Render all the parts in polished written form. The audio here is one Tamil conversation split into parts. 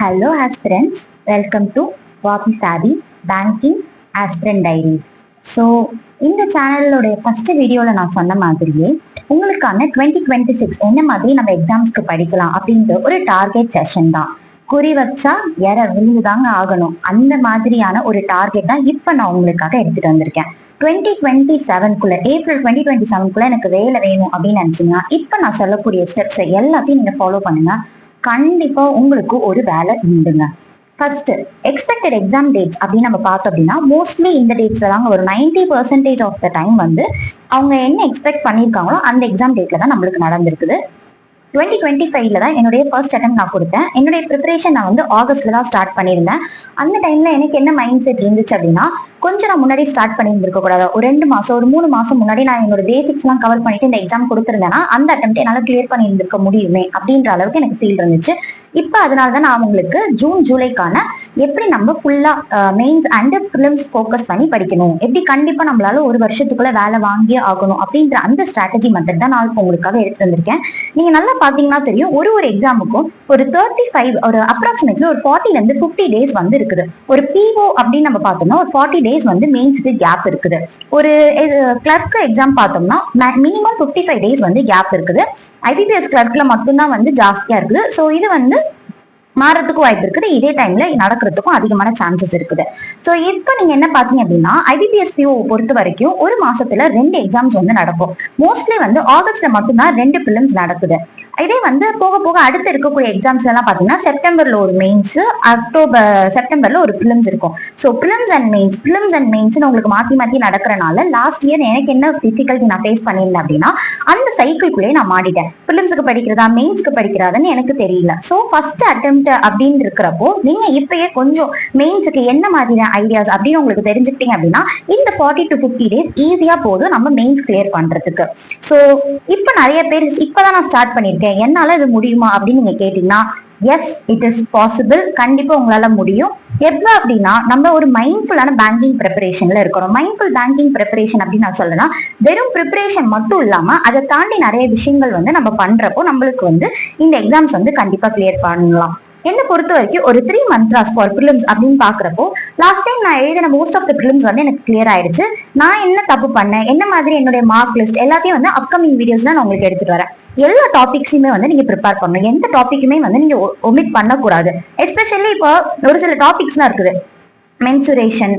Hello aspirants, welcome to Vapi Savvy Banking Aspirant Diaries. So இந்த சேனலோடைய ஃபர்ஸ்ட் வீடியோவில் நான் சொன்ன மாதிரியே உங்களுக்கான 2026 என்ன மாதிரி நம்ம எக்ஸாம்ஸ்க்கு படிக்கலாம் அப்படின்ற ஒரு டார்கெட் செஷன் தான். குறி வச்சா விழுந்துதாங்க ஆகணும், அந்த மாதிரியான ஒரு டார்கெட் தான் இப்போ நான் உங்களுக்காக எடுத்துட்டு வந்திருக்கேன். 2027 ஏப்ரல் 2027 எனக்கு வேலை வேணும் அப்படின்னு நினைச்சீங்கன்னா இப்போ நான் சொல்லக்கூடிய ஸ்டெப்ஸை எல்லாத்தையும் நீங்க ஃபாலோ பண்ணுங்க. கண்டிப்பா உங்களுக்கு ஒரு வேலை உண்டுங்க. ஃபர்ஸ்ட் எக்ஸ்பெக்டட் எக்ஸாம் டேட்ஸ் அப்படின்னு நம்ம பார்த்தோம் அப்படின்னா மோஸ்ட்லி இந்த டேட்ஸ்ல தாங்க ஒரு 90% ஆஃப் த டைம் வந்து அவங்க என்ன எக்ஸ்பெக்ட் பண்ணியிருக்காங்களோ அந்த எக்ஸாம் டேட்ல தான் நம்மளுக்கு நடந்திருக்குது. 2025 தான் என்னுடைய ஃபர்ஸ்ட் அட்டெம்ப்ட் நான் கொடுத்தேன். என்னுடைய ப்ரிப்பரேஷன் நான் வந்து ஆகஸ்ட்ல தான் ஸ்டார்ட் பண்ணியிருந்தேன். அந்த டைம்ல எனக்கு என்ன மைண்ட் செட் இருந்துச்சு அப்படின்னா, கொஞ்சம் நான் முன்னாடி ஸ்டார்ட் பண்ணியிருந்திருக்க கூடாது. ஒரு 2 மாசம் ஒரு 3 மாசம் முன்னாடி நான் என்னோட பேசிக்ஸ் எல்லாம் கவர் பண்ணிட்டு இந்த எக்ஸாம் கொடுத்துருந்தேன்னா அந்த அட்டெம்ப்ட் என்னால கிளியர் பண்ணியிருந்திருக்க முடியுமே அப்படின்ற அளவுக்கு எனக்கு ஃபீல் இருந்துச்சு. இப்போ அதனாலதான் நான் உங்களுக்கு ஜூலைக்கான எப்படி நம்ம ஃபுல்லா மெயின்ஸ் அண்ட் ப்ரிலிம்ஸ் ஃபோக்கஸ் பண்ணி படிக்கணும், எப்படி கண்டிப்பா நம்மளால ஒரு வருஷத்துக்குள்ள வேலை வாங்கியே ஆகணும் அப்படின்ற அந்த ஸ்ட்ராட்டஜி மெத்தட் தான் நான் இப்போ உங்களுக்காக எடுத்து வந்திருக்கேன். நீங்க நல்லா பாத்தீங்கன்னா தெரியும், ஒரு எக்ஸாமுக்கும் ஒரு 35 ஒரு அப்ராக்சிமேட்லி ஒரு 40 ல இருந்து 50 டேஸ் வந்து இருக்குது. ஒரு பிஓ அப்படின்னு நம்ம பார்த்தோம்னா ஒரு 40 டேஸ் வந்து மெயின்ஸுக்கு கேப் இருக்குது. ஒரு கிளர்க் எக்ஸாம் பார்த்தோம்னா மினிமம் 55 டேஸ் வந்து கேப் இருக்குது. ஐபிபிஎஸ் கிளர்க்ல மட்டும்தான் வந்து ஜாஸ்தியா இருக்குது. ஸோ இது வந்து மாறதுக்கும் வாய்ப்பு இருக்குது, இதே டைம்ல நடக்கிறதுக்கும் அதிகமான சான்சஸ் இருக்குது. ஸோ இப்போ நீங்க என்ன பாத்தீங்க அப்படின்னா ஐபிபிஎஸ் பிஓ பொறுத்த வரைக்கும் ஒரு மாசத்துல 2 எக்ஸாம்ஸ் வந்து நடக்கும். மோஸ்ட்லி வந்து ஆகஸ்ட்ல மட்டும்தான் 2 பிலிம்ஸ் நடக்குது. இதே வந்து போக போக அடுத்து இருக்கக்கூடிய எக்ஸாம்ஸ்ல எல்லாம் பாத்தீங்கன்னா செப்டம்பர்ல ஒரு மெயின்ஸ், செப்டம்பர்ல ஒரு பிலிம்ஸ் இருக்கும். ஸோ பிலிம்ஸ் அண்ட் மெயின்ஸ் உங்களுக்கு மாத்தி மாத்தி நடக்கிறனால லாஸ்ட் இயர் எனக்கு என்ன டிஃபிகல்ட்டி நான் ஃபேஸ் பண்ணியிருந்தேன் அப்படின்னா அந்த சைக்கிள்குள்ளேயே நான் மாட்டிட்டேன். பிலிம்ஸுக்கு படிக்கிறதா மெயின்ஸ்க்கு படிக்கிறதான்னு எனக்கு தெரியல. ஸோ ஃபர்ஸ்ட் அட்டெம்ப்ட் அப்படின்னு இருக்கிறப்போ நீங்க இப்பயே கொஞ்சம் மெயின்ஸுக்கு என்ன மாதிரியான ஐடியாஸ் அப்படின்னு உங்களுக்கு தெரிஞ்சுக்கிட்டீங்க அப்படின்னா இந்த 40 to 50 டேஸ் ஈஸியா போதும் நம்ம மெயின்ஸ் கிளியர் பண்றதுக்கு. ஸோ இப்ப நிறைய பேர் இப்பதான் நான் ஸ்டார்ட் பண்ணிருக்கேன், என்னால இது முடியுமா அப்படின்னு நீங்க கேட்டீங்கன்னா எஸ், இட் இஸ் பாசிபிள். கண்டிப்பா உங்களால முடியும். எப்ப அப்படின்னா நம்ம ஒரு மைண்ட்ஃபுல்லான பேங்கிங் ப்ரிப்பரேஷன்ல இருக்கணும். மைண்ட்ஃபுல் பேங்கிங் ப்ரிப்பரேஷன் அப்படின்னு நான் சொல்லனா வெறும் ப்ரிப்பரேஷன் மட்டும் இல்லாம அதை தாண்டி நிறைய விஷயங்கள் வந்து நம்ம பண்றப்போ நம்மளுக்கு வந்து இந்த எக்ஸாம்ஸ் வந்து கண்டிப்பா கிளியர் பண்ணலாம். என்ன பொறுத்த வரைக்கும் ஒரு 3 மந்த்ஸ் ஃபார் ப்ரிலிம்ஸ் அப்படின்னு பாக்குறப்போ லாஸ்ட் டைம் நான் எழுதின மோஸ்ட் ஆஃப் த ப்ரிலிம்ஸ் வந்து எனக்கு கிளியர் ஆயிடுச்சு. நான் என்ன தப்பு பண்ணேன், என்ன மாதிரி என்னுடைய மார்க் லிஸ்ட் எல்லாத்தையும் வந்து அப்கமிங் வீடியோஸ்ல நான் உங்களுக்கு எடுத்துட்டு வரேன். எல்லா டாபிக்ஸுமே வந்து நீங்க ப்ரிப்பேர் பண்ணணும். எந்த டாபிக்குமே வந்து நீங்க ஒமிட் பண்ணக்கூடாது. எஸ்பெஷலி இப்போ ஒரு சில டாபிக்ஸ்லாம் இருக்குது, மென்சுரேஷன்,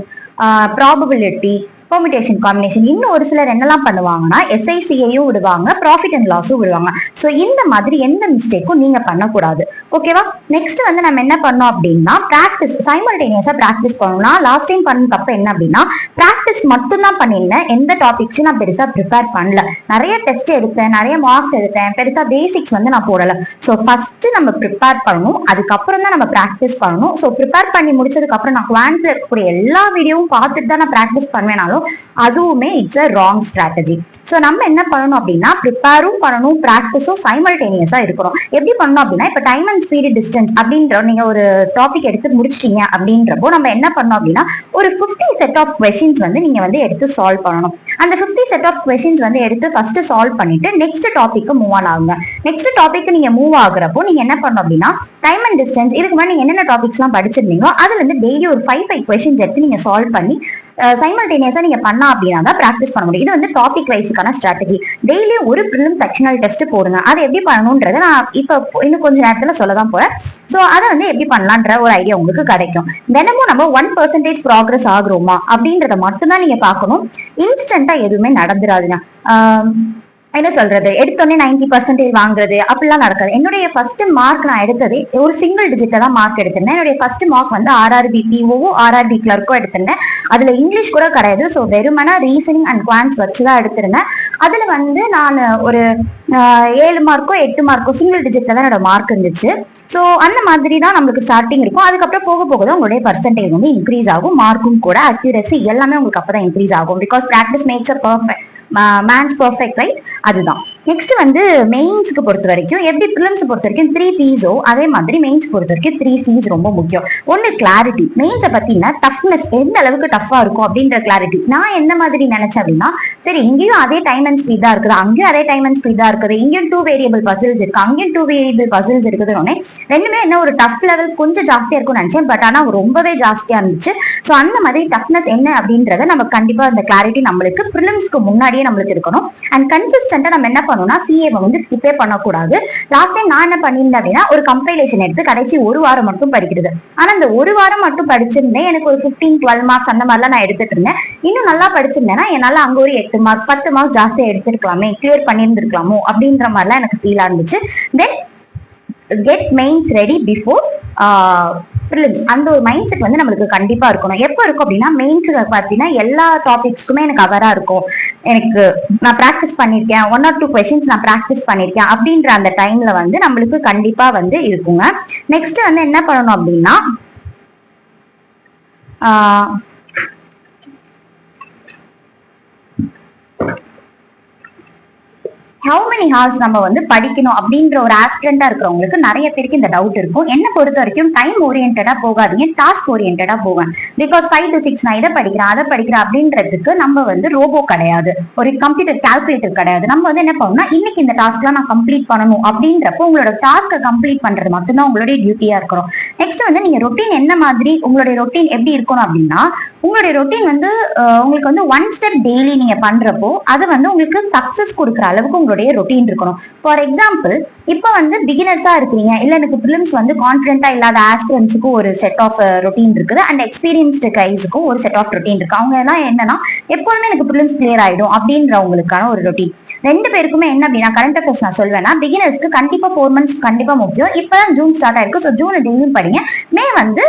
ப்ராபபிலிட்டி, பெர்மிட்டேஷன், காம்பினேஷன். இன்னும் ஒரு சிலர் என்னெல்லாம் பண்ணுவாங்கன்னா எஸ்ஐசியையும் விடுவாங்க, ப்ராஃபிட் அண்ட் லாஸும் விடுவாங்க. ஸோ இந்த மாதிரி எந்த மிஸ்டேக்கும் நீங்க பண்ணக்கூடாது. ஓகேவா? நெக்ஸ்ட் வந்து நம்ம என்ன பண்ணோம் அப்படின்னா பிராக்டிஸ், சைமல்டேனியஸா பிராக்டிஸ் பண்ணணும்னா லாஸ்ட் டைம் பண்ண தப்பு என்ன அப்படின்னா பிராக்டிஸ் மட்டும் தான் பண்ணியிருந்தேன், எந்த டாபிக்ஸும் நான் பெருசா ப்ரிப்பேர் பண்ணல. நிறைய டெஸ்ட் எடுத்தேன், நிறைய மார்க்ஸ் எடுத்தேன், பெருசா பேசிக்ஸ் வந்து நான் போடல. ஸோ ஃபர்ஸ்ட் நம்ம ப்ரிப்பேர் பண்ணணும், அதுக்கப்புறம் தான் நம்ம ப்ராக்டிஸ் பண்ணணும். ஸோ ப்ரிப்பேர் பண்ணி முடிச்சதுக்கு அப்புறம் நான் குவான்ட்ல இருக்கக்கூடிய எல்லா வீடியோவும் பார்த்துட்டு தான் நான் ப்ராக்டிஸ் பண்ணுவேனாலும் அதுவுமே it's a wrong strategy. So நம்ம என்ன பண்ணணும் அப்படின்னா ப்ரிப்பேரும் பண்ணணும், ப்ராக்டிஸும் சைமல்டேனியஸா இருக்கணும். எப்படி பண்ணணும் அப்படின்னா இப்ப டைம் அண்ட் ஸ்பீட் டிஸ்டன்ஸ் அப்படின்ற நீங்க ஒரு டாபிக் எடுத்து முடிச்சிட்டீங்க அப்படின்றப்போ நம்ம என்ன பண்ணணும் அப்படின்னா ஒரு 50 செட் ஆஃப் கொஸ்டின்ஸ் வந்து நீங்க வந்து எடுத்து சால்வ் பண்ணணும். அந்த 50 செட் ஆஃப் கொஸ்டின்ஸ் வந்து எடுத்து ஃபர்ஸ்ட் சால்வ் பண்ணிட்டு நெக்ஸ்ட் டாபிக் மூவ் ஆன் ஆகுங்க. நெக்ஸ்ட் டாபிக் நீங்க மூவ் ஆகுறப்போ நீங்க என்ன பண்ணணும் அப்படின்னா டைம் அண்ட் டிஸ்டன்ஸ் இதுக்கு முன்னாடி நீங்க என்னென்ன டாபிக்ஸ் எல்லாம் படிச்சிருந்தீங்களோ அதுல இருந்து டெய்லி ஒரு 5 கொஸ்டின்ஸ் எடுத்து நீங்க சால்வ் பண்ணி சைமல்டேனியஸா நீங்க பண்ணா அப்படின்னா தான் பிராக்டிஸ் பண்ண முடியும். இது வந்து டாபிக் வைஸுக்கான ஸ்ட்ராட்டஜி. டெய்லி ஒரு ப்ரிலிம் செக்ஷனல் டெஸ்ட் போடுங்க. அது எப்படி பண்ணணும்ன்றத நான் இப்ப இன்னும் கொஞ்ச நேரத்துல சொல்லதான் போறேன். சோ அதை வந்து எப்படி பண்ணலான்ற ஒரு ஐடியா உங்களுக்கு கிடைக்கும். தினமும் நம்ம 1% ப்ராக்ரஸ் ஆகுறோமா அப்படின்றத மட்டும்தான் நீங்க பார்க்கணும். இன்ஸ்டன்டா எதுவுமே நடந்துராதுங்க. என்ன சொல்றது, எடுத்தோடனே 90% வாங்குறது அப்படிலாம் நடக்காது. என்னுடைய ஃபர்ஸ்ட் மார்க் நான் எடுத்தது ஒரு சிங்கிள் டிஜிட்ல தான் மார்க் எடுத்திருந்தேன். என்னுடைய ஃபர்ஸ்ட் மார்க் வந்து RRB PO RRB கிளர்க்கோ எடுத்திருந்தேன். அதுல இங்கிலீஷ் கூட கிடையாது. ஸோ வெறுமனா ரீசனிங் அண்ட் குவான்ஸ் வச்சுதான் எடுத்திருந்தேன். அதுல வந்து நான் ஒரு 7 மார்க்கோ 8 மார்க்கோ சிங்கிள் டிஜிட்ல தான் என்னோட மார்க் இருந்துச்சு. ஸோ அந்த மாதிரி தான் நம்மளுக்கு ஸ்டார்டிங் இருக்கும். அதுக்கப்புறம் போக போக தான் உங்களுடைய பர்சன்டேஜ் வந்து இன்க்ரீஸ் ஆகும். மார்க்கும் கூட அக்யூரசி எல்லாமே உங்களுக்கு அப்பதான் இன்க்ரீஸ் ஆகும். Because practice makes a mens perfect right, அதுதான். நெக்ஸ்ட் வந்து மெயின்ஸ்க்கு பொறுத்த வரைக்கும் எப்படி ப்ரிலிம்ஸ் பொறுத்த வரைக்கும் 3 Pஸோ அதே மாதிரி மெயின்ஸ் பொறுத்த வரைக்கும் 3 C's ரொம்ப முக்கியம். ஒன்னு கிளாரிட்டி. மெயின்ஸை பத்தினா டஃப்னஸ், எந்த அளவுக்கு டஃபா இருக்கும் அப்படின்ற கிளாரிட்டி. நான் எந்த மாதிரி நினைச்சேன் அப்படின்னா, சரி இங்கேயும் அதே டைம் அண்ட் ஸ்பீட் தான் இருக்குது, அங்கேயும் அதே டைம் அண்ட் ஸ்பீட் தான் இருக்குது, இங்கேயும் 2 வேரியபிள் பசில்ஸ் இருக்கு, அங்கேயும் 2 வேரியபிள் பசில்ஸ் இருக்குதுன்னு ரெண்டுமே என்ன ஒரு டஃப் லெவல் கொஞ்சம் ஜாஸ்தியா இருக்கும்னு நினைச்சேன். பட் ஆனா ரொம்பவே ஜாஸ்தியா இருந்துச்சு. ஸோ அந்த மாதிரி டஃப்னஸ் என்ன அப்படின்றத நம்ம கண்டிப்பா அந்த கிளாரிட்டி நம்மளுக்கு ப்ரிலிம்ஸ்க்கு முன்னாடியே நம்மளுக்கு இருக்கணும். அண்ட் கன்சிஸ்டன்டா நம்ம என்ன பண்ணணும்னா சிஏவை வந்து ஸ்கிப்பே பண்ணக்கூடாது. லாஸ்ட் டைம் நான் என்ன பண்ணியிருந்தேன் அப்படின்னா, ஒரு கம்பைலேஷன் எடுத்து கடைசி ஒரு வாரம் மட்டும் படிக்கிறது. ஆனா அந்த ஒரு வாரம் மட்டும் படிச்சிருந்தேன், எனக்கு ஒரு 15-12 மார்க்ஸ் அந்த மாதிரிலாம் நான் எடுத்துட்டு இருந்தேன். இன்னும் நல்லா படிச்சிருந்தேன்னா என்னால அங்க ஒரு 8 மார்க் 10 மார்க் ஜாஸ்தியா எடுத்திருக்கலாமே, கிளியர் பண்ணியிருந்திருக்கலாமோ அப்படின்ற மாதிரிலாம் எனக்கு ஃபீலா இருந்துச்சு. தென் get mains ready before prelims. அந்த ஒரு மைண்ட் செட் வந்து நம்மளுக்கு கண்டிப்பா இருக்கணும். எப்போ இருக்கும் அப்படின்னா, மெயின்ஸ்ல பாத்தீங்கன்னா எல்லா டாபிக்ஸ்க்குமே எனக்கு கவரா இருக்கும். எனக்கு நான் ப்ராக்டிஸ் பண்ணிருக்கேன், 1 or 2 கொஸ்டின்ஸ் நான் ப்ராக்டிஸ் பண்ணிருக்கேன் அப்படின்ற அந்த டைம்ல வந்து நம்மளுக்கு கண்டிப்பா வந்து இருக்குங்க. நெக்ஸ்ட் வந்து என்ன பண்ணணும் அப்படின்னா, how many hours நம்ம வந்து படிக்கணும் அப்படின்ற ஒரு ஆஸ்பிரண்டா இருக்கிறவங்களுக்கு நிறைய பேருக்கு இந்த டவுட் இருக்கும். என்ன பொறுத்த வரைக்கும் டைம் ஓரியன்டா போகாதீங்க, டாஸ்க் ஓரியன்டா போவேன். பிகாஸ் 5 to 6 நான் இதை படிக்கிறேன் அதை படிக்கிறேன் அப்படின்றதுக்கு நம்ம வந்து ரோபோ கிடையாது, ஒரு கம்ப்யூட்டர் கால்குலேட்டர் கிடையாது. நம்ம வந்து என்ன பண்ணணும்னா, இன்னைக்கு இந்த டாஸ்க்லாம் நான் கம்ப்ளீட் பண்ணணும் அப்படின்றப்போ உங்களோட டாஸ்க்கை கம்ப்ளீட் பண்றது மட்டும்தான் உங்களுடைய டியூட்டியா இருக்கணும். நெக்ஸ்ட் வந்து நீங்க ரொட்டீன் என்ன மாதிரி, உங்களுடைய ரொட்டீன் எப்படி இருக்கணும் அப்படின்னா, உங்களுடைய ரொட்டீன் வந்து உங்களுக்கு வந்து 1 ஸ்டெப் டெய்லி நீங்க பண்றப்போ அது வந்து உங்களுக்கு சக்சஸ் கொடுக்குற அளவுக்கு உங்களுடைய ரொட்டீன் இருக்கணும். ஃபார் எக்ஸாம்பிள், இப்ப வந்து பிகினர்ஸா இருக்கீங்க, இல்ல எனக்கு ப்ரிலிம்ஸ் வந்து கான்பிடென்ட்டா இல்லாத ஆஸ்பிரண்ட்ஸுக்கும் ஒரு செட் ஆஃப் ரொட்டீன் இருக்குது, அண்ட் எக்ஸ்பீரியன்ஸ்டு கைஸுக்கும் ஒரு செட் ஆஃப் ரொட்டீன் இருக்கு. அவங்க எல்லாம் என்னன்னா, எப்போதுமே எனக்கு ப்ரிலிம்ஸ் கிளியர் ஆயிடும் அப்படின்றவங்களுக்கான ஒரு ரொட்டீன். ரெண்டு பேருக்குமே என்ன அப்படின்னா, கரண்ட் அஃபேர்ஸ் நான் சொல்வேன்னா, பிகினர்ஸ்க்கு கண்டிப்பா 4 months கண்டிப்பா முக்கியம். இப்பதான் ஜூன் ஸ்டார்ட் ஆயிருக்கு. ஸோ ஜூன் டெய்லியும் படிங்க. மே வந்து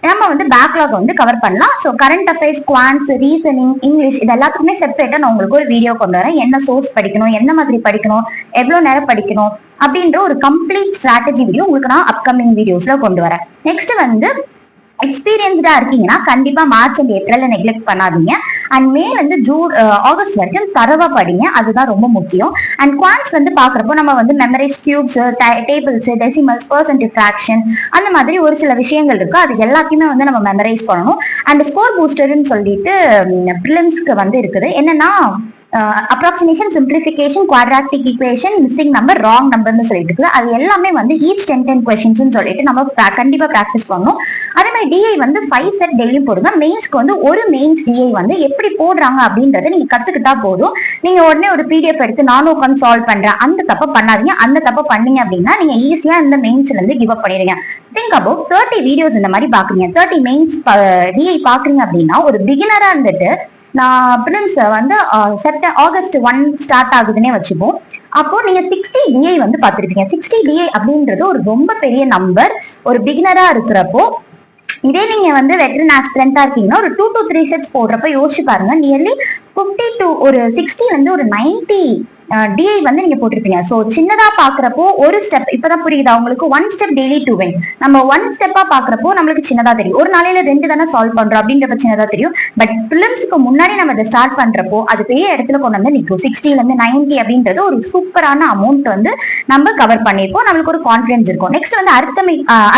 நம்ம வந்து பேக்லாக் வந்து கவர் பண்ணலாம். So current affairs, quants, reasoning, English இது எல்லாத்துக்குமே செப்பரேட்டா நான் உங்களுக்கு ஒரு வீடியோ கொண்டு வரேன். என்ன சோர்ஸ் படிக்கணும், என்ன மாதிரி படிக்கணும், எவ்வளவு நேரம் படிக்கணும் அப்படின்ற ஒரு கம்ப்ளீட் ஸ்ட்ராட்டஜி வீடியோ உங்களுக்கு நான் அப்கமிங் வீடியோஸ்ல கொண்டு வரேன். நெக்ஸ்ட் வந்து எக்ஸ்பீரியன்ஸ்டா இருக்கீங்கன்னா கண்டிப்பா மார்ச் அண்ட் ஏப்ரல்ல நெக்லெக்ட் பண்ணாதீங்க. அண்ட் மே வந்து ஜூன் ஆகஸ்ட் வரைக்கும் தரவா படிங்க, அதுதான் ரொம்ப முக்கியம். அண்ட் குவான்ஸ் வந்து பாக்குறப்போ நம்ம வந்து memorise, cubes, tables, decimals, percentage fraction அந்த மாதிரி ஒரு சில விஷயங்கள் இருக்கு. அது எல்லாத்தையுமே வந்து நம்ம மெமரைஸ் பண்ணணும். அண்ட் ஸ்கோர் பூஸ்டர்னு சொல்லிட்டு ப்ரிலிம்ஸ்க்கு வந்து இருக்குது. என்னன்னா, approximation, simplification, quadratic equation, missing number, wrong நம்பர்னு சொல்லிட்டு இருக்குது. அது எல்லாமே வந்து ஈச் 10 கொஸ்டின்ஸ் சொல்லிட்டு நம்ம கண்டிப்பா ப்ராக்டிஸ் பண்ணணும். அதே மாதிரி டிஐ வந்து 5 செட் டெய்லியும் போடுங்க. மெயின்ஸ்க்கு வந்து ஒரு மெயின்ஸ் டிஐ வந்து எப்படி போடுறாங்க அப்படின்றத நீங்க கத்துக்கிட்டா போதும். நீங்க உடனே ஒரு பிடிஎஃப் எடுத்து நானும் உட்காந்து சால்வ் பண்றேன் அந்த தப்ப பண்ணாதீங்க. அந்த தப்ப பண்ணீங்க அப்படின்னா நீங்க ஈஸியா இந்த மெயின்ஸ்ல இருந்து கிவ் அப் பண்ணிடுங்க. திங்க் அபவுட் 30 வீடியோஸ் இந்த மாதிரி பாக்குறீங்க, 30 மெயின்ஸ் டிஐ பாக்குறீங்க அப்படின்னா, ஒரு பிகினரா இருந்துட்டு நான் ப்ரிலிம்ஸ் வந்து ஆகஸ்ட் 1 ஸ்டார்ட் ஆகுதுன்னே வச்சுப்போம். அப்போ நீங்க 60 டிஐ வந்து பார்த்திருப்பீங்க. 60 டிஐ அப்படின்றது ஒரு ரொம்ப பெரிய நம்பர். ஒரு பிகினரா இருக்கிறப்போ, இதே நீங்க வந்து வெட்டரன் ஆஸ்பிரண்டா இருக்கீங்கன்னா ஒரு 2 to 3 செட்ஸ் போடுறப்ப யோசிச்சு பாருங்க, நியர்லி 50 to ஒரு 60 வந்து ஒரு 90 டிஐ வந்து நீங்க போட்டிருப்பீங்க. சோ சின்னதா பாக்குறப்போ ஒரு ஸ்டெப், இப்பதான் புரியுதா உங்களுக்கு? 1 ஸ்டெப் டெய்லி டு வின். நம்ம 1 ஸ்டெப்பா பாக்குறப்போ நம்மளுக்கு சின்னதா தெரியும். ஒரு நாளையில 2 தானே சால்வ் பண்றோம் அப்படின்றப்ப சின்னதா தெரியும். பட் ப்ரிலிம்ஸ்க்கு முன்னாடி நம்ம இதை ஸ்டார்ட் பண்றப்போ அது பெரிய இடத்துல கொண்டு வந்து நிற்கும். 60ல இருந்து 90 அப்படின்றது ஒரு சூப்பரான அமௌண்ட் வந்து நம்ம கவர் பண்ணிருப்போம். நம்மளுக்கு ஒரு கான்பிடன்ஸ் இருக்கும். நெக்ஸ்ட் வந்து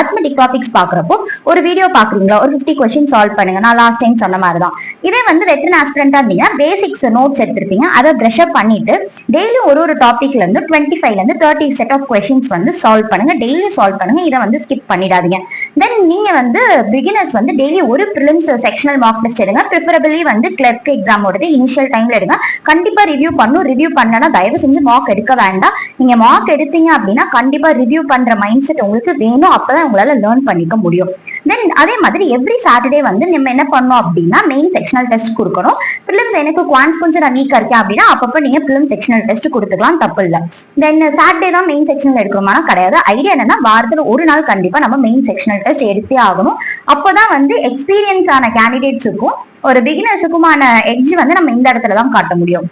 அரித்மெட்டிக் டாபிக்ஸ் பாக்குறப்போ ஒரு வீடியோ பாக்குறீங்களா, ஒரு 50 கொஸ்டின் சால்வ் பண்ணுங்க. நான் லாஸ்ட் டைம் சொன்ன மாதிரி தான். இதே வந்து வெட்டரன் ஆஸ்பிரண்டா இருந்தீங்கன்னா பேசிக்ஸ் நோட்ஸ் எடுத்திருப்பீங்க, அதை பிரஷ் அப் பண்ணிட்டு டெய்லி ஒரு டாபிக்ல இருந்து 25ல இருந்து 30 செட் ஆஃப் கொஸ்டின்ஸ் வந்து சால்வ் பண்ணுங்க. டெய்லி சால்வ் பண்ணுங்க. இதை வந்து ஸ்கிப் பண்ணிடாதீங்க. தென் நீங்க வந்து பிகினர்ஸ் வந்து டெய்லி ஒரு ப்ரிலிம்ஸ் செக்ஷனல் மார்க் டெஸ்ட் எடுங்க. ப்ரிஃபரபிளி வந்து கிளர்க் எக்ஸாமோட இனிஷியல் டைம்ல எடுங்க. கண்டிப்பா ரிவ்யூ பண்ணும். ரிவ்யூ பண்ணனா தயவு செஞ்சு மார்க் எடுக்க வேண்டாம். நீங்க மார்க் எடுத்தீங்க அப்படின்னா கண்டிப்பா ரிவ்யூ பண்ற மைண்ட் செட் உங்களுக்கு வேணும். அப்பதான் உங்களால லேர்ன் பண்ணிக்க முடியும். தென் அதே மாதிரி எவ்ரி சாட்டர்டே வந்து நம்ம என்ன பண்ணோம் அப்படின்னா மெயின் செக்ஷனல் டெஸ்ட் கொடுக்கணும். ப்ரிலிம்ஸ் எனக்கு குவான்ஸ் கொஞ்சம் நான் வீக்கா இருக்கேன் அப்படின்னா அப்பப்ப நீங்க ப்ரிலிம்ஸ் செக்ஷனல் டெஸ்ட் கொடுத்துக்கலாம், தப்பு இல்லை. தென் சாட்டர்டே தான் மெயின் செக்ஷனல் எடுக்கணுமானா கிடையாது. ஐடியா என்னன்னா வாரத்துல ஒரு நாள் கண்டிப்பா நம்ம மெயின் செக்ஷனல் டெஸ்ட் எடுத்தே ஆகணும். அப்போதான் வந்து எக்ஸ்பீரியன்ஸ் ஆன கேண்டிடேட்ஸுக்கும் ஒரு பிகினர்ஸுக்குமான எட்ஜ் வந்து நம்ம இந்த இடத்துல தான் காட்ட முடியும்.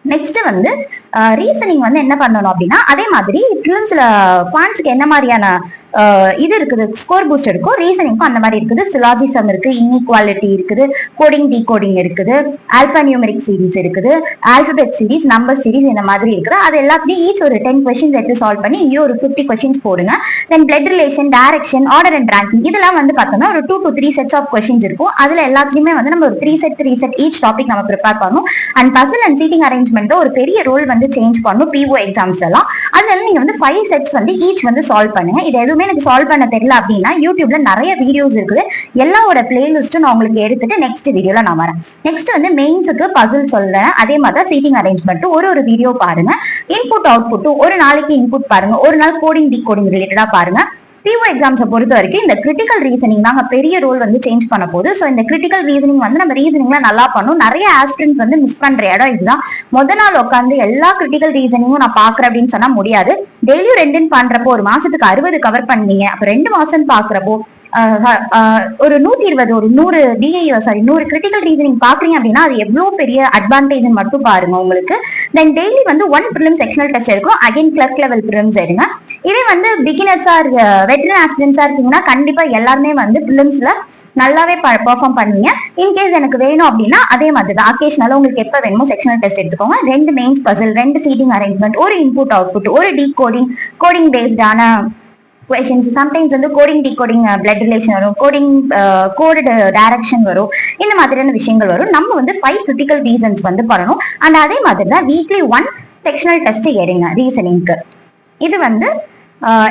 நெக்ஸ்ட் வந்து ரீசனிங் வந்து என்ன பண்ணணும் அப்படின்னா, அதே மாதிரி ப்ரிலிம்ஸ்ல குவான்ஸ்க்கு என்ன மாதிரியான இது இருக்குது, ஸ்கோர் பூஸ்ட் இருக்கும், ரீசனிங்க்கும் அந்த மாதிரி இருக்குது, சிலாஜிசம் இருக்கு, இன்இக்வாலிட்டி இருக்குது, கோடிங் டிகோடிங் இருக்குது, ஆல்பா நியூமெரிக் சீரிஸ் இருக்குது, ஆல்பபெட் சீரிஸ், நம்பர் சீரிஸ் இந்த மாதிரி இருக்குது. அது எல்லாத்தையும் ஈச் ஒரு 10 கொஸ்டின்ஸ் எடுத்து சால்வ் பண்ணி இங்கே ஒரு 50 கொஸ்டின்ஸ் போடுங்க. Then blood relation, direction, order and ranking இதெல்லாம் வந்து பார்த்தோம்னா ஒரு 2 to 3 செட்ஸ் ஆஃப் கொஸ்டின்ஸ் இருக்கும். அதுல எல்லாத்துலயுமே வந்து நம்ம ஒரு 3 செட் ஈச் டாபிக் நம்ம ப்ரிப்பேர் பண்ணணும். And puzzle and seating arrangement ஒரு பெரிய ரோல் வந்து சேஞ்ச் பண்ணும் பிஓ எக்ஸாம்ஸ்ல எல்லாம். அதனால நீங்க வந்து 5 செட்ஸ் வந்து ஈச் வந்து சால்வ் பண்ணுங்க. இது எதுவுமே எனக்கு சால்வ் பண்ண தெரியல அப்படின்னா யூடியூப்ல நிறைய வீடியோஸ் இருக்குது, எல்லாவோட பிளேலிஸ்டும் நான் உங்களுக்கு எடுத்துட்டு நெக்ஸ்ட் வீடியோல நான் வரேன். நெக்ஸ்ட் வந்து மெயின்ஸுக்கு பசில் சொல்றேன், அதே மாதிரி சீட்டிங் அரேஞ்ச்மெண்ட் ஒரு வீடியோ பாருங்க. இன்புட் அவுட்புட் ஒரு நாளைக்கு இன்புட் பாருங்க, ஒரு நாள் கோடிங் டிகோடிங் ரிலேட்டடா பாருங்க. பிஓ எக்ஸாம்ஸை பொறுத்த வரைக்கும் இந்த கிரிட்டிக்கல் ரீசனிங் தாங்க பெரிய ரோல் வந்து சேஞ்ச் பண்ண போகுது. ஸோ இந்த கிரிட்டிக்கல் ரீசனிங் வந்து நம்ம ரீசனிங்ல நல்லா பண்ணும். நிறைய ஆஸ்பிரண்ட்ஸ் வந்து மிஸ் பண்ற இடம் இதுதான். நாள் உட்காந்து எல்லா கிரிட்டிக்கல் ரீசனிங்கும் நான் பாக்குறேன் அப்படின்னு சொன்னா முடியாது. டெய்லியும் 2 பண்றப்போ ஒரு மாசத்துக்கு 60 கவர் பண்ணீங்க, அப்ப 2 மாசம் பாக்குறப்போ ஒரு 120 ஒரு 100 கிரிட்டிக்கல் ரீசனிங் பாக்குறீங்க அப்படின்னா அது எவ்வளவு பெரிய அட்வான்டேஜ் மட்டும் பாருங்க உங்களுக்கு. தென் டெய்லி வந்து 1 ப்ரிலிம் செக்ஷனல் டெஸ்ட் இருக்கும், அகைன் கிளர்க் லெவல் ப்ரிலிம்ஸ் எடுங்க. இதே வந்து பிகினர்ஸா வெட்டரன் ஆஸ்பிரன்ஸா இருக்கீங்கன்னா கண்டிப்பா எல்லாருமே வந்து ப்ரிலிம்ஸ்ல நல்லாவே பெர்ஃபார்ம் பண்ணுவீங்க. இன்கேஸ் எனக்கு வேணும் அப்படின்னா அதே மாதிரி தான் அக்கேஷனலா உங்களுக்கு எப்ப வேணுமோ செக்ஷனல் டெஸ்ட் எடுத்துக்கோங்க. 2 மெயின்ஸ் பசில், 2 சீட்டிங் அரேஞ்ச்மெண்ட், ஒரு இன்புட் அவுட்புட், ஒரு கோடிங் பேஸ்டான questions. சம்டைம்ஸ் வந்து கோடிங் டிகோடிங் பிளட் ரிலேஷன் வரும், கோடட் டைரக்ஷன் வரும், இந்த மாதிரியான விஷயங்கள் வரும். நம்ம வந்து 5 கிரிட்டிக்கல் ரீசன்ஸ் வந்து பண்ணணும். அண்ட் அதே மாதிரி தான் வீக்லி 1 செக்ஷனல் டெஸ்ட் எடுங்க ரீசனிங்க்கு. இது வந்து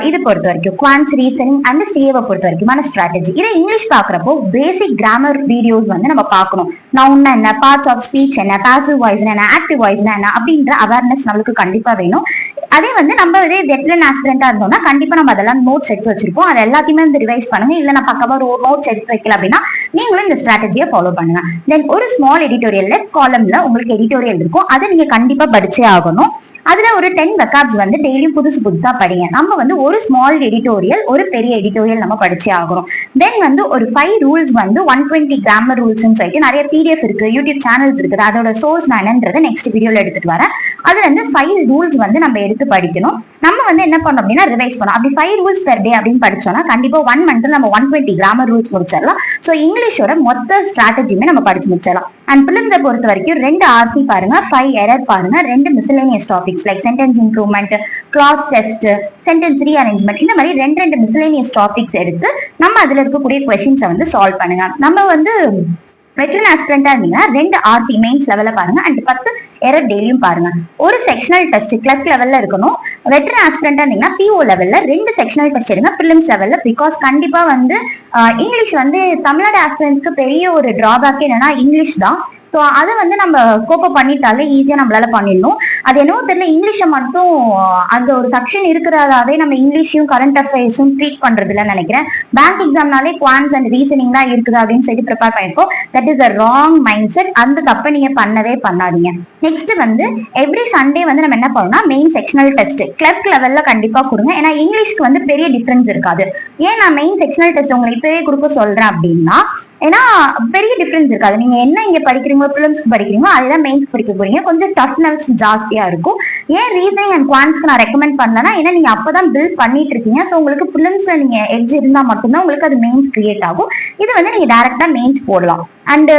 இது பொறுத்த வரைக்கும் குவான்ஸ் ரீசனிங் அண்ட் சிஏவை பொறுத்த வரைக்குமான ஸ்ட்ராட்டஜி. இதை இங்கிலீஷ் பாக்குறப்போ பேசிக் கிராமர் வீடியோஸ் வந்து நம்ம பார்க்கணும். நவுன் என்ன, பார்ட்ஸ் ஆஃப் ஸ்பீச் என்ன, பாசிவ் வாய்ஸ் என்ன, ஆக்டிவ் வாய்ஸ் என்ன அப்படின்ற அவேர்னஸ் நம்மளுக்கு கண்டிப்பா வேணும். அதே வந்து நம்ம இதே வெட்டரன் ஆஸ்பிரண்டா இருந்தோம்னா கண்டிப்பா நம்ம அதெல்லாம் நோட்ஸ் எடுத்து வச்சிருப்போம், அது எல்லாத்தையுமே வந்து ரிவைஸ் பண்ணுங்க. இல்ல நான் பக்கவா நோட்ஸ் எடுத்து வைக்கல அப்படின்னா நீங்களும் இந்த ஸ்ட்ராட்டஜியை ஃபாலோ பண்ணுங்க. தென் ஒரு ஸ்மால் எடிட்டோரியல் லெஃப்ட் காலம்ல உங்களுக்கு எடிட்டோரியல் இருக்கும், அதை நீங்க கண்டிப்பா படிச்சே ஆகணும். அதுல ஒரு 10 வெக்காப்ஸ் வந்து டெய்லியும் புதுசா படிங்க. நம்ம வந்து ஒரு ஸ்மால் எடிட்டோரியல் ஒரு பெரிய எடிட்டோரியல் நம்ம படிச்சே ஆகணும். தென் வந்து ஒரு 5 ரூல்ஸ் வந்து 120 கிராமர் ரூல்ஸ் சொல்லிட்டு நிறைய பிடிஎஃப் இருக்கு, யூடியூப் சேனல்ஸ் இருக்குது, அதோட சோர்ஸ் நான் என்னன்றதை நெக்ஸ்ட் வீடியோல எடுத்துட்டு வரேன். அதுல இருந்து 5 ரூல்ஸ் வந்து நம்ம எடுத்து படிக்கணும். நம்ம வந்து என்ன பண்ணோம் அப்படின்னா ரிவைஸ் பண்ணோம். அப்படி 5 ரூல்ஸ் பெர் டே அப்படின்னு படிச்சோம்னா கண்டிப்பா 1 மந்த்ல நம்ம 120 கிராமர் ரூல்ஸ் முடிச்சிடலாம். ஸோ இங்கிலீஷோட மொத்த ஸ்ட்ராட்டஜியுமே நம்ம படிச்சு முடிச்சிடலாம். அண்ட் பிலிம்ஸை பொறுத்த வரைக்கும் 2 ஆர்சி பாருங்க, 5 எரர் பாருங்க, 2 miscellaneous topics like sentence improvement, cloze test, sentence rearrangement, இந்த மாதிரி 2 மிஸ்லேனியஸ் டாபிக்ஸ் எடுத்து நம்ம அதுல இருக்கக்கூடிய கொஸ்டின்ஸை வந்து சால்வ் பண்ணுங்க. நம்ம வந்து வெட்டரன் ஆஸ்பிரண்டா இருந்தீங்கன்னா 2 ஆர்சி மெயின்ஸ் லெவல்ல பாருங்க அண்ட் 10 எரர் டெய்லியும் பாருங்க. ஒரு செக்ஷனல் டெஸ்ட் கிளர்க் லெவல்ல இருக்கணும். வெட்டரன் ஆஸ்பிரண்டா இருந்தீங்கன்னா பிஓ லெவல்ல 2 செக்ஷனல் டெஸ்ட் எடுங்க பிலிம்ஸ் லெவல்ல. பிகாஸ் கண்டிப்பா வந்து இங்கிலீஷ் வந்து தமிழ்நாடு ஆஸ்பிரன்ஸ்க்கு பெரிய ஒரு டிராபேக் என்னன்னா இங்கிலீஷ் தான். ஸோ அதை வந்து நம்ம கோப்ப பண்ணிட்டாலே ஈஸியா நம்மளால பண்ணிடணும். அது என்னவோ தெரியல இங்கிலீஷை மட்டும் அந்த ஒரு செக்ஷன் இருக்கிறதாவே நம்ம இங்கிலீஷையும் கரண்ட் அஃபேர்ஸும் ட்ரீட் பண்றது இல்லைன்னு நினைக்கிறேன். பேங்க் எக்ஸாம்னாலே குவான்ஸ் அண்ட் ரீசனிங் தான் இருக்குது அப்படின்னு சொல்லி ப்ரிப்பேர் பண்ணிருக்கோம். That is a wrong mind set. அந்த தப்பை நீங்க பண்ணவே பண்ணாதீங்க. நெக்ஸ்ட் வந்து எவ்ரி சண்டே வந்து நம்ம என்ன பண்ணணும்னா மெயின் செக்ஷனல் டெஸ்ட் கிளர்க் லெவல்ல கண்டிப்பா கொடுங்க. ஏன்னா இங்கிலீஷ்க்கு வந்து பெரிய டிஃபரன்ஸ் இருக்காது. ஏன் நான் மெயின் செக்ஷனல் டெஸ்ட் உங்களுக்கு இப்பவே கொடுக்க சொல்றேன் அப்படின்னா ஏன்னா பெரிய டிஃபரன்ஸ் இருக்காது. நீங்க என்ன இங்க படிக்கிறீங்களோ பிலிம்ஸ்க்கு படிக்கிறீங்களோ அதெல்லாம் மெயின்ஸ் படிக்க போறீங்க. கொஞ்சம் டஃப்னஸ் ஜாஸ்தியா இருக்கும். ஏன் ரீசனிங் அண்ட் குவான்ஸ்க்கு நான் ரெக்கமெண்ட் பண்ணலன்னா ஏன்னா நீங்க அப்பதான் பில்ட் பண்ணிட்டு இருக்கீங்க. ஸோ உங்களுக்கு பிலிம்ஸ்ல நீங்க எட்ஜ் இருந்தா மட்டும்தான் உங்களுக்கு அது மெயின்ஸ் கிரியேட் ஆகும். இது வந்து நீங்க டைரக்டா மெயின்ஸ் போடலாம். அண்ட்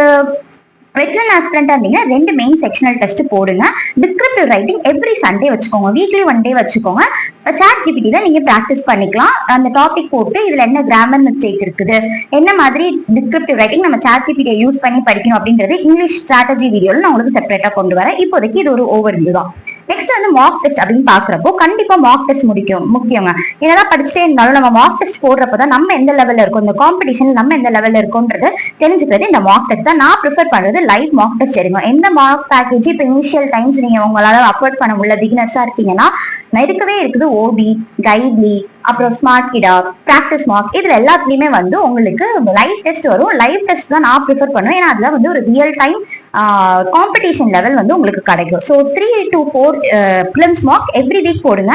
வெட்டரன் ஆஸ்பிரண்டா இருந்தீங்கன்னா 2 மெயின் செக்ஷனல் டெஸ்ட் போடுங்க. டிஸ்கிரிப்டிவ் ரைட்டிங் எவ்ரி சண்டே வச்சுக்கோங்க, வீக்லி 1 டே வச்சுக்கோங்க. சாட் ஜிபிடில நீங்க பிராக்டிஸ் பண்ணிக்கலாம். அந்த டாபிக் போட்டு இதுல என்ன கிராமர் மிஸ்டேக் இருக்குது, என்ன மாதிரி டிஸ்கிரிப்டிவ் ரைட்டிங் நம்ம சாட் ஜிபிடியை யூஸ் பண்ணி படிக்கணும் அப்படின்றது இங்கிலீஷ் ஸ்ட்ராட்டஜி வீடியோல நான் உங்களுக்கு செப்பரேட்டா கொண்டு வரேன். இப்போதைக்கு இது ஒரு ஓவர் வியூ தான். நெக்ஸ்ட் வந்து மார்க் டெஸ்ட் அப்படின்னு பாக்குறப்போ கண்டிப்பா மார்க் டெஸ்ட் முக்கியங்க. என்னதான் படிச்சுட்டே இருந்தாலும் நம்ம மார்க் டெஸ்ட் போடுறப்பதான் நம்ம எந்த லெவல்ல இருக்கோம், இந்த காம்படிஷன் நம்ம எந்த லெவல்ல இருக்கோன்றது தெரிஞ்சுக்கிறது இந்த மார்க் டெஸ்ட் தான். நான் ப்ரிஃபர் பண்றது லைவ் மார்க் டெஸ்ட் எடுங்க. எந்த மார்க் பேக்கேஜ் இப்போ இனிஷியல் டைம்ஸ் நீங்க உங்களால அஃபோர்ட் பண்ண முடியல பிகினர்ஸா இருக்கீங்கன்னா இருக்கவே இருக்குது ஓபி, கைட்லி, அப்புறம் ஸ்மார்ட் கிடா, பிராக்டிஸ் மார்க், இதுல எல்லாத்துலயுமே வந்து உங்களுக்கு லைவ் டெஸ்ட் வரும். லைவ் டெஸ்ட் தான் நான் ப்ரிஃபர் பண்ணுவேன். ஏன்னா அதுல வந்து ஒரு ரியல் டைம் காம்படிஷன் லெவல் வந்து உங்களுக்கு கிடைக்கும். So 3 to 4 films mark every week போடுங்க.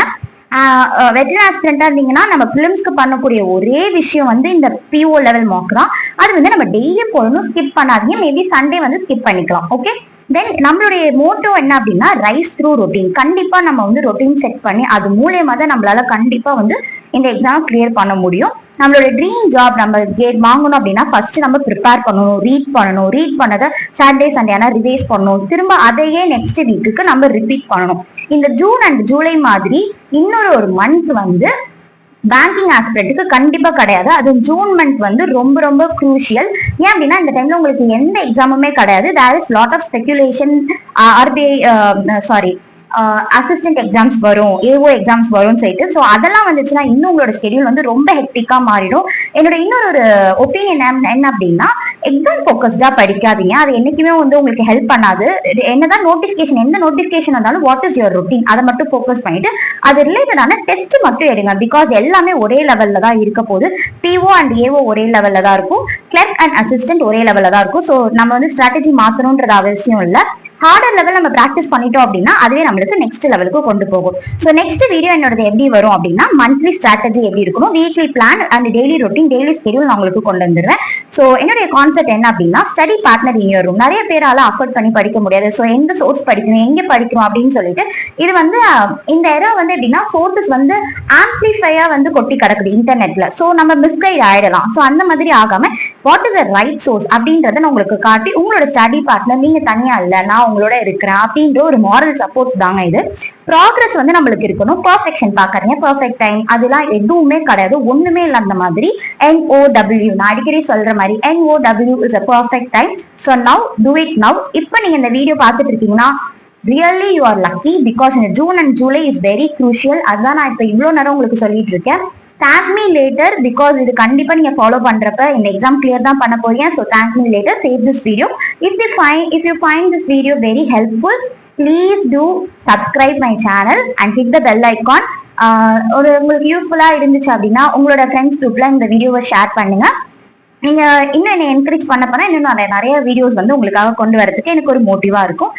வெட்டரன் ஆஸ்பிரண்டா இருந்தீங்கன்னா நம்ம பிலிம்ஸ்க்கு பண்ணக்கூடிய ஒரே விஷயம் வந்து இந்த பிஓ லெவல் மார்க் தான். அது வந்து நம்ம டெய்லியும் போடணும், ஸ்கிப் பண்ணாதீங்க. மேபி சண்டே வந்து ஸ்கிப் பண்ணிக்கலாம். ஓகே, தென் நம்மளுடைய மோட்டோ என்ன அப்படின்னா ரைஸ் த்ரூ ரொட்டீன். கண்டிப்பா நம்ம வந்து ரொட்டீன் செட் பண்ணி அது மூலியமா தான் நம்மளால கண்டிப்பா வந்து இந்த எக்ஸாம் கிளியர் பண்ண முடியும். நம்மளோட ட்ரீம் ஜாப் நம்ம வாங்கணும் அப்படின்னா ஃபர்ஸ்ட் நம்ம ப்ரிப்பேர் பண்ணணும், ரீட் பண்ணதை சாட்டர்டே சண்டே ஆனா ரிவைஸ் பண்ணணும், திரும்ப அதையே நெக்ஸ்ட் வீக்குக்கு நம்ம ரிப்பீட் பண்ணணும். இந்த ஜூன் அண்ட் ஜூலை மாதிரி இன்னொரு ஒரு மந்த் வந்து பேங்கிங் ஆஸ்பிரண்ட்டுக்கு கண்டிப்பா கிடையாது. அது ஜூன் மந்த் வந்து ரொம்ப ரொம்ப குரூஷியல். ஏன் அப்படின்னா இந்த டைம்ல உங்களுக்கு எந்த எக்ஸாமுமே கிடையாது. There is lot of speculation. RBI assistant exams வரும், ஏஓ எக்ஸாம்ஸ் வரும்னு சொல்லிட்டு, ஸோ அதெல்லாம் வந்துச்சுன்னா இன்னும் உங்களோட ஸ்கெடியூல் வந்து ரொம்ப ஹெக்டிக்கா மாறிடும். என்னோட இன்னொரு ஒப்பீனியன் என்ன அப்படின்னா, எக்ஸாம் ஃபோக்கஸ்டா படிக்காதீங்க. அது என்னைக்குமே வந்து உங்களுக்கு ஹெல்ப் பண்ணாது. என்னதான் நோட்டிபிகேஷன், எந்த நோட்டிபிகேஷன் வந்தாலும் வாட் இஸ் யுவர் ரொட்டீன் அதை மட்டும் ஃபோக்கஸ் பண்ணிட்டு அது ரிலேட்டடான டெஸ்ட் மட்டும் எடுங்க. பிகாஸ் எல்லாமே ஒரே லெவல்ல தான் இருக்க போது. பிஓ அண்ட் ஏஓ ஒரே லெவல்ல தான் இருக்கும், கிளர்க் அண்ட் அசிஸ்டன்ட் ஒரே லெவல்ல தான் இருக்கும். ஸோ நம்ம வந்து ஸ்ட்ராட்டஜி மாத்தணும்ன்றது அவசியம் இல்லை. ஹார்டர் லெவல் நம்ம பிராக்டிஸ் பண்ணிட்டோம் அப்படின்னா அதுவே நம்மளுக்கு நெக்ஸ்ட் லெவலுக்கு கொண்டு போகும். ஸோ நெக்ஸ்ட் வீடியோ என்னோட எப்படி வரும் அப்படின்னா, மந்த்லி ஸ்ட்ராட்டஜி எப்படி இருக்கணும், weekly plan and daily routine, daily schedule நான் உங்களுக்கு கொண்டு வந்துடுவேன். ஸோ என்னுடைய கான்செப்ட் என்ன அப்படின்னா, study partner in your room. நிறைய பேரால அஃபோர்ட் பண்ணி படிக்க முடியாது. ஸோ எந்த சோர்ஸ் படிக்கணும், எங்க படிக்கணும் அப்படின்னு சொல்லிட்டு இது வந்து இந்த இடம் வந்து எப்படின்னா சோர்சஸ் வந்து ஆம்பிளிஃபையா வந்து கொட்டி கிடக்குது இன்டர்நெட்ல. ஸோ நம்ம மிஸ்கைட் ஆயிடலாம். ஸோ அந்த மாதிரி ஆகாம what is a right source அப்படின்றத நான் உங்களுக்கு காட்டி, உங்களோட ஸ்டடி பார்ட்னர் நீங்க தனியா இல்ல, நான் உங்களோட இருக்கிறேன் அப்படின்ற ஒரு மாரல் சப்போர்ட் தாங்க இது. ப்ராக்ரஸ் வந்து நம்மளுக்கு இருக்கணும். பெர்ஃபெக்ஷன் பாக்குறீங்க, பெர்ஃபெக்ட் டைம் அதெல்லாம் எதுவுமே கிடையாது, ஒண்ணுமே இல்லை. அந்த மாதிரி NOW நான் அடிக்கடி சொல்ற மாதிரி NOW is a perfect time. So now do it now. இப்போ நீங்க இந்த வீடியோ பார்த்துட்டு இருக்கீங்கன்னா really you are lucky. Because இந்த June and July is very crucial. அதுதான் நான் இப்போ இவ்வளவு நேரம் உங்களுக்கு சொல்லிட்டு இருக்கேன். Thank me later because இது கண்டிப்பா நீங்க ஃபாலோ பண்றப்ப இந்த எக்ஸாம் கிளியர் தான் பண்ண போறீங்க. So thank me later. Save this video. If you find this video very helpful, please do subscribe my channel and hit the bell icon. ஒரு உங்களுக்கு யூஸ்ஃபுல்லா இருந்துச்சு அப்படின்னா உங்களோட ஃப்ரெண்ட்ஸ் குரூப்ல இந்த வீடியோவை ஷேர் பண்ணுங்க. நீங்க இன்னும் என்ன என்கரேஜ் பண்ண போனா இன்னும் நிறைய வீடியோஸ் வந்து உங்களுக்காக கொண்டு வரதுக்கு எனக்கு ஒரு மோட்டிவா இருக்கும்.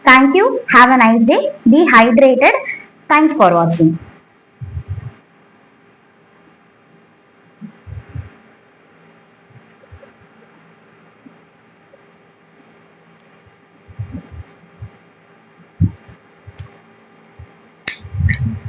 Thank you. Have a nice day. Be hydrated. Thanks for watching.